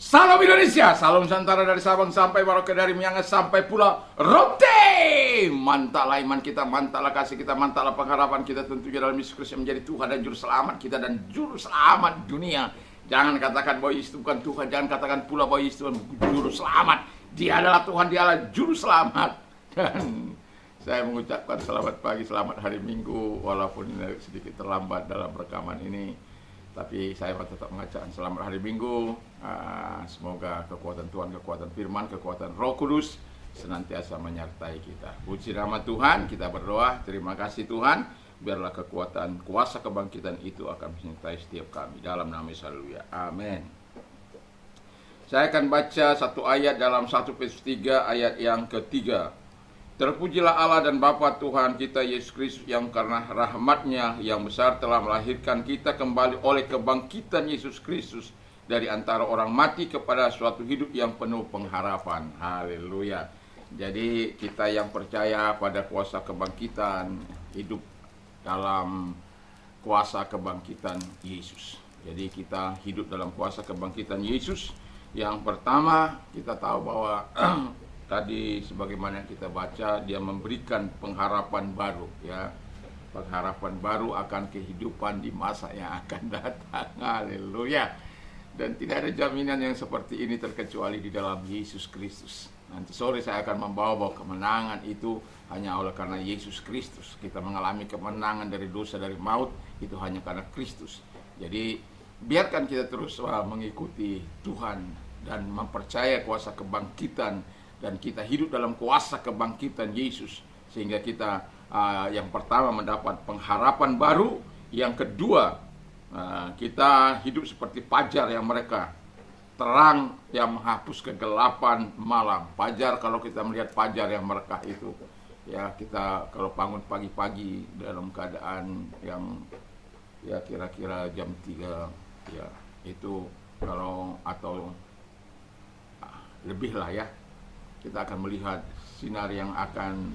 Salam Indonesia, salam Nusantara dari Sabang sampai Merauke, dari Miangas sampai Pulau Rote. Mantaplah iman kita, mantaplah kasih kita, mantaplah pengharapan kita tentunya dalam Yesus Kristus yang menjadi Tuhan dan Juru Selamat kita dan Juru Selamat dunia. Jangan katakan bahwa Yesus itu bukan Tuhan, jangan katakan pula bahwa Yesus itu Juru Selamat. Dia adalah Tuhan, dia adalah Juru Selamat. Dan saya mengucapkan selamat pagi, selamat hari Minggu, walaupun sedikit terlambat dalam rekaman ini. Tapi saya tetap mengatakan selamat hari Minggu. Semoga kekuatan Tuhan, kekuatan firman, kekuatan Roh Kudus senantiasa menyertai kita. Puji nama Tuhan, kita berdoa. Terima kasih Tuhan. Biarlah kekuatan, kuasa kebangkitan itu akan menyertai setiap kami. Dalam nama Yesus, haleluya. Amin. Saya akan baca satu ayat dalam 1 Petrus 3 ayat yang ketiga. Terpujilah Allah dan Bapa Tuhan kita Yesus Kristus yang karena rahmat-Nya yang besar telah melahirkan kita kembali oleh kebangkitan Yesus Kristus dari antara orang mati kepada suatu hidup yang penuh pengharapan. Haleluya. Jadi kita yang percaya pada kuasa kebangkitan, hidup dalam kuasa kebangkitan Yesus. Jadi kita hidup dalam kuasa kebangkitan Yesus. Yang pertama kita tahu bahwa tadi sebagaimana kita baca, dia memberikan pengharapan baru, ya. Pengharapan baru akan kehidupan di masa yang akan datang. Haleluya. Dan tidak ada jaminan yang seperti ini terkecuali di dalam Yesus Kristus. Nanti sore saya akan membawa bahwa kemenangan itu hanya oleh karena Yesus Kristus. Kita mengalami kemenangan dari dosa, dari maut, itu hanya karena Kristus. Jadi biarkan kita terus mengikuti Tuhan dan mempercaya kuasa kebangkitan, dan kita hidup dalam kuasa kebangkitan Yesus, sehingga kita yang pertama mendapat pengharapan baru, yang kedua kita hidup seperti fajar yang mereka, terang yang menghapus kegelapan malam. Fajar, kalau kita melihat fajar yang mereka itu, ya, kita kalau bangun pagi-pagi dalam keadaan yang ya kira-kira jam 3, ya itu kalau atau lebih lah ya, kita akan melihat sinar yang akan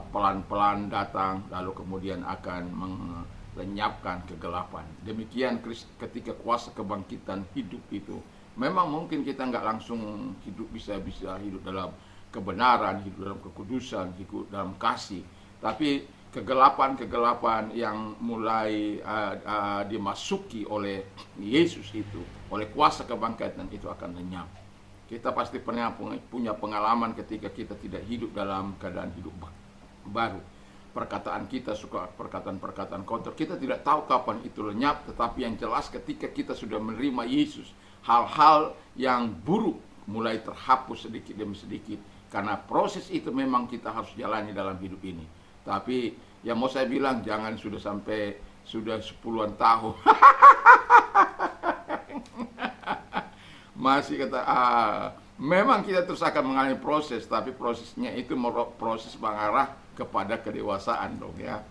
pelan-pelan datang, lalu kemudian akan melenyapkan kegelapan. Demikian ketika kuasa kebangkitan hidup itu. Memang mungkin kita nggak langsung hidup bisa hidup dalam kebenaran, hidup dalam kekudusan, hidup dalam kasih. Tapi kegelapan-kegelapan yang mulai dimasuki oleh Yesus itu, oleh kuasa kebangkitan itu akan lenyap. Kita pasti pernah punya pengalaman ketika kita tidak hidup dalam keadaan hidup baru. Perkataan kita suka perkataan-perkataan kotor. Kita tidak tahu kapan itu lenyap, tetapi yang jelas ketika kita sudah menerima Yesus, hal-hal yang buruk mulai terhapus sedikit demi sedikit. Karena proses itu memang kita harus jalani dalam hidup ini. Tapi yang mau saya bilang, jangan sudah sampai sudah 10-an tahun. Masih kata, memang kita terus akan mengalami proses, tapi prosesnya itu proses mengarah kepada kedewasaan dong, ya.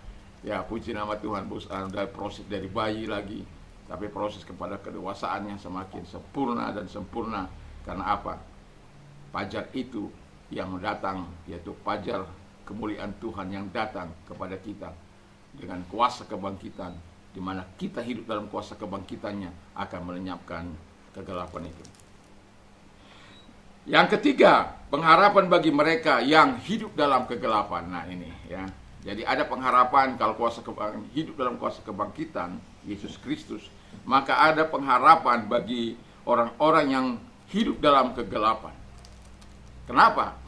Ya, puji nama Tuhan, dari proses dari bayi lagi, tapi proses kepada kedewasaan yang semakin sempurna dan sempurna. Karena apa? Fajar itu yang datang, yaitu fajar kemuliaan Tuhan yang datang kepada kita dengan kuasa kebangkitan, di mana kita hidup dalam kuasa kebangkitannya akan melenyapkan kegelapan itu. Yang ketiga, pengharapan bagi mereka yang hidup dalam kegelapan. Nah ini ya. Jadi ada pengharapan kalau hidup dalam kuasa kebangkitan Yesus Kristus, maka ada pengharapan bagi orang-orang yang hidup dalam kegelapan. Kenapa?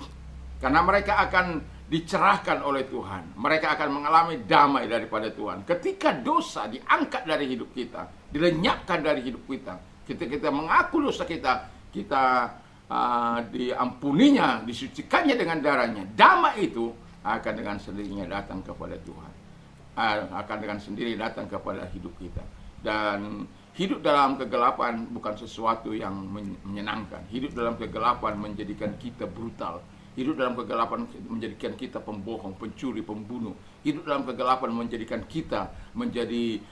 Karena mereka akan dicerahkan oleh Tuhan. Mereka akan mengalami damai daripada Tuhan. Ketika dosa diangkat dari hidup kita, dilenyapkan dari hidup kita, ketika kita mengaku dosa kita, diampuninya, disucikannya dengan darahnya, damai itu akan dengan sendirinya datang kepada Tuhan, akan dengan sendiri datang kepada hidup kita. Dan hidup dalam kegelapan bukan sesuatu yang menyenangkan. Hidup dalam kegelapan menjadikan kita brutal. Hidup dalam kegelapan menjadikan kita pembohong, pencuri, pembunuh. Hidup dalam kegelapan menjadikan kita menjadi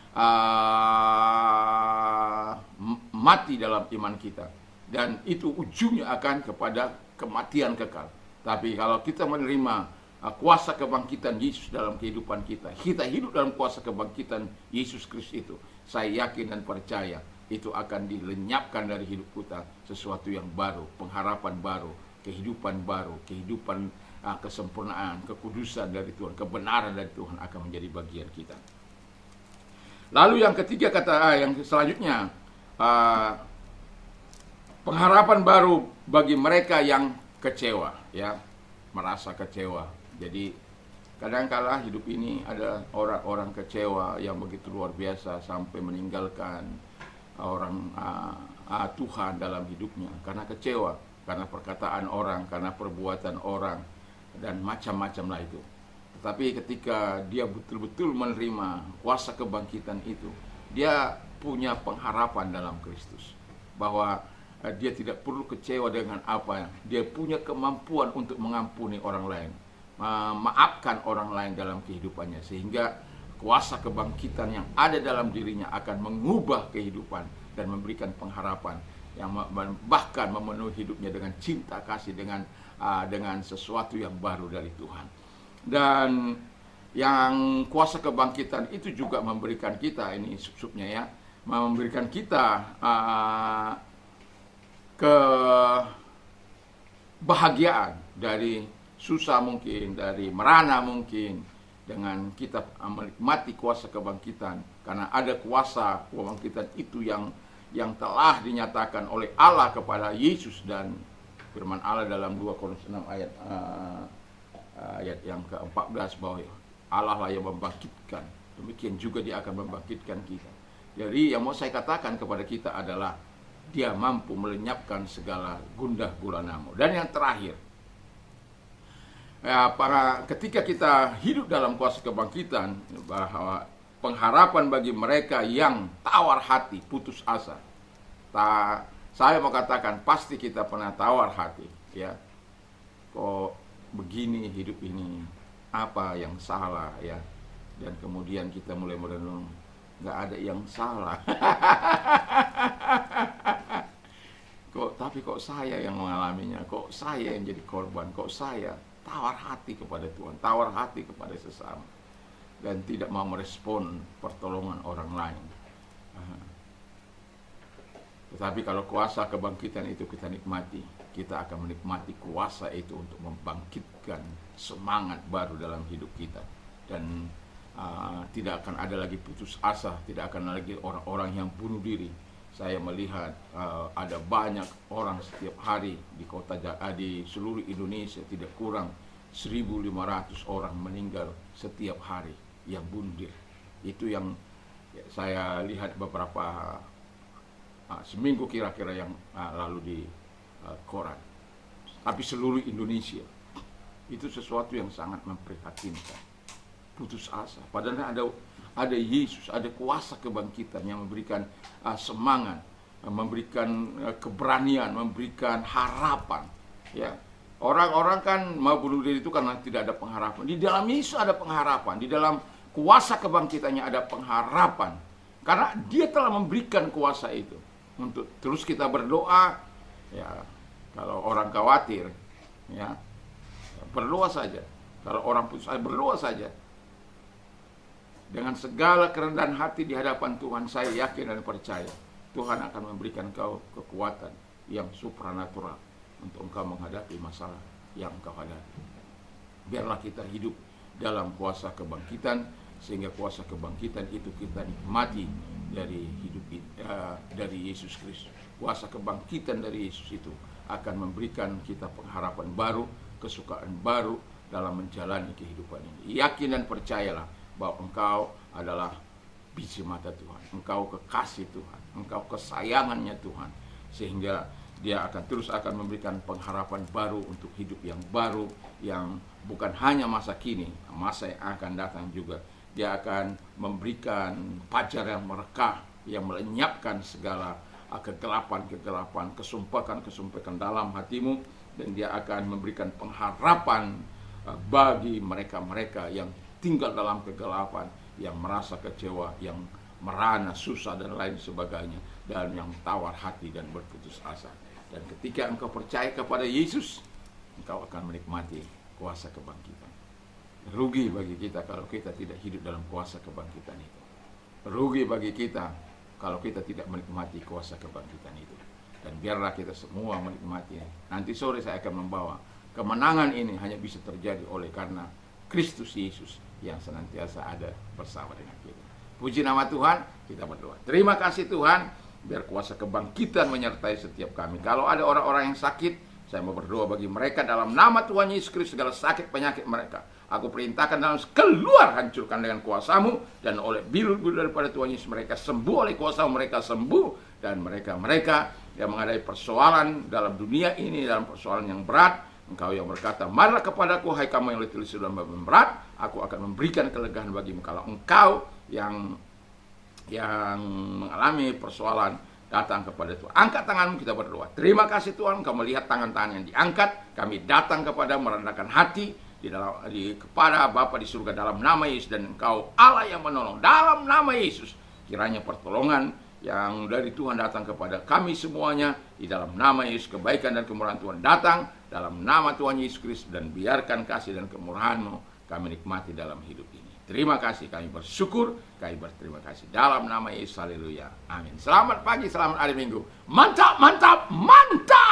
mati dalam iman kita. Dan itu ujungnya akan kepada kematian kekal. Tapi kalau kita menerima kuasa kebangkitan Yesus dalam kehidupan kita, kita hidup dalam kuasa kebangkitan Yesus Kristus itu, saya yakin dan percaya itu akan dilenyapkan dari hidup kita sesuatu yang baru, pengharapan baru, kehidupan baru, kehidupan kesempurnaan, kekudusan dari Tuhan, kebenaran dari Tuhan akan menjadi bagian kita. Lalu yang ketiga yang selanjutnya, pengharapan baru bagi mereka yang kecewa, ya, merasa kecewa. Jadi kadang-kala hidup ini ada orang-orang kecewa yang begitu luar biasa sampai meninggalkan orang Tuhan dalam hidupnya karena kecewa, karena perkataan orang, karena perbuatan orang, dan macam-macam lah itu. Tetapi ketika dia betul-betul menerima kuasa kebangkitan itu, dia punya pengharapan dalam Kristus, bahwa dia tidak perlu kecewa dengan apa, dia punya kemampuan untuk mengampuni orang lain, memaafkan orang lain dalam kehidupannya, sehingga kuasa kebangkitan yang ada dalam dirinya akan mengubah kehidupan dan memberikan pengharapan yang bahkan memenuhi hidupnya dengan cinta kasih, dengan sesuatu yang baru dari Tuhan. Dan yang kuasa kebangkitan itu juga memberikan kita, ini sub-subnya ya, memberikan kita kebahagiaan dari susah mungkin, dari merana mungkin, dengan kita menikmati kuasa kebangkitan, karena ada kuasa kebangkitan itu yang telah dinyatakan oleh Allah kepada Yesus, dan firman Allah dalam 2 Korintus 6 ayat yang ke-14 bahwa Allah lah yang membangkitkan, demikian juga dia akan membangkitkan kita. Jadi yang mau saya katakan kepada kita adalah dia mampu melenyapkan segala gundah gulanamu. Dan yang terakhir, ketika kita hidup dalam kuasa kebangkitan, bahwa pengharapan bagi mereka yang tawar hati, putus asa. Saya mau katakan pasti kita pernah tawar hati, ya. Kok begini hidup ini, apa yang salah, ya. Dan kemudian kita mulai merenung, nggak ada yang salah. Tapi kok saya yang mengalaminya, kok saya yang jadi korban, kok saya tawar hati kepada Tuhan, tawar hati kepada sesama, dan tidak mau merespon pertolongan orang lain. Tetapi kalau kuasa kebangkitan itu kita nikmati, kita akan menikmati kuasa itu untuk membangkitkan semangat baru dalam hidup kita. Dan tidak akan ada lagi putus asa, tidak akan lagi orang-orang yang bunuh diri. Saya melihat ada banyak orang setiap hari di seluruh Indonesia, tidak kurang 1.500 orang meninggal setiap hari yang bunuh diri. Itu yang saya lihat beberapa seminggu kira-kira yang lalu di koran. Tapi seluruh Indonesia, itu sesuatu yang sangat memprihatinkan. Putus asa. Padahal ada Yesus, ada kuasa kebangkitan yang memberikan semangat, memberikan keberanian, memberikan harapan. Ya, orang-orang kan mau bunuh diri itu karena tidak ada pengharapan. Di dalam Yesus ada pengharapan, di dalam kuasa kebangkitannya ada pengharapan, karena Dia telah memberikan kuasa itu untuk terus kita berdoa. Ya, kalau orang khawatir, ya, berdoa saja. Kalau orang putus asa, berdoa saja. Dengan segala kerendahan hati di hadapan Tuhan, saya yakin dan percaya Tuhan akan memberikan kau kekuatan yang supranatural untuk engkau menghadapi masalah yang engkau hadapi. Biarlah kita hidup dalam kuasa kebangkitan, sehingga kuasa kebangkitan itu kita nikmati dari dari Yesus Kristus. Kuasa kebangkitan dari Yesus itu akan memberikan kita pengharapan baru, kesukaan baru dalam menjalani kehidupan ini. Yakin dan percayalah bahwa engkau adalah biji mata Tuhan, engkau kekasih Tuhan, engkau kesayangannya Tuhan, sehingga Dia akan memberikan pengharapan baru untuk hidup yang baru, yang bukan hanya masa kini, masa yang akan datang juga. Dia akan memberikan fajar yang merekah, yang melenyapkan segala kegelapan-kegelapan, kesumpahan dalam hatimu, dan Dia akan memberikan pengharapan bagi mereka-mereka yang tinggal dalam kegelapan, yang merasa kecewa, yang merana, susah, dan lain sebagainya, dan yang tawar hati dan berputus asa. Dan ketika engkau percaya kepada Yesus, engkau akan menikmati kuasa kebangkitan. Rugi bagi kita kalau kita tidak hidup dalam kuasa kebangkitan itu. Rugi bagi kita kalau kita tidak menikmati kuasa kebangkitan itu. Dan biarlah kita semua menikmati. Nanti sore saya akan membawa kemenangan ini hanya bisa terjadi oleh karena Kristus Yesus yang senantiasa ada bersama dengan kita. Puji nama Tuhan, kita berdoa. Terima kasih Tuhan, biar kuasa kebangkitan menyertai setiap kami. Kalau ada orang-orang yang sakit, saya mau berdoa bagi mereka dalam nama Tuhan Yesus Kristus, segala sakit penyakit mereka. Aku perintahkan dalam keluar, hancurkan dengan kuasa-Mu, dan oleh bilu-bilu daripada Tuhan Yesus mereka sembuh, oleh kuasa-Mu mereka sembuh. Dan mereka yang menghadapi persoalan dalam dunia ini, dalam persoalan yang berat, Engkau yang berkata, marilah kepadaku, hai kamu yang letih lesu dan beban berat, aku akan memberikan kelegaan bagimu. Kalau engkau yang mengalami persoalan, datang kepada Tuhan. Angkat tanganmu, kita berdoa. Terima kasih Tuhan, Engkau melihat tangan-tangan yang diangkat. Kami datang kepada merendahkan hati kepada Bapa di surga dalam nama Yesus, dan Engkau Allah yang menolong dalam nama Yesus. Kiranya pertolongan yang dari Tuhan datang kepada kami semuanya di dalam nama Yesus. Kebaikan dan kemurahan Tuhan datang dalam nama Tuhan Yesus Kristus, dan biarkan kasih dan kemurahan-Mu kami nikmati dalam hidup ini. Terima kasih, kami bersyukur, kami berterima kasih dalam nama Yesus. Haleluya, amin. Selamat pagi, selamat hari Minggu. Mantap, mantap, mantap.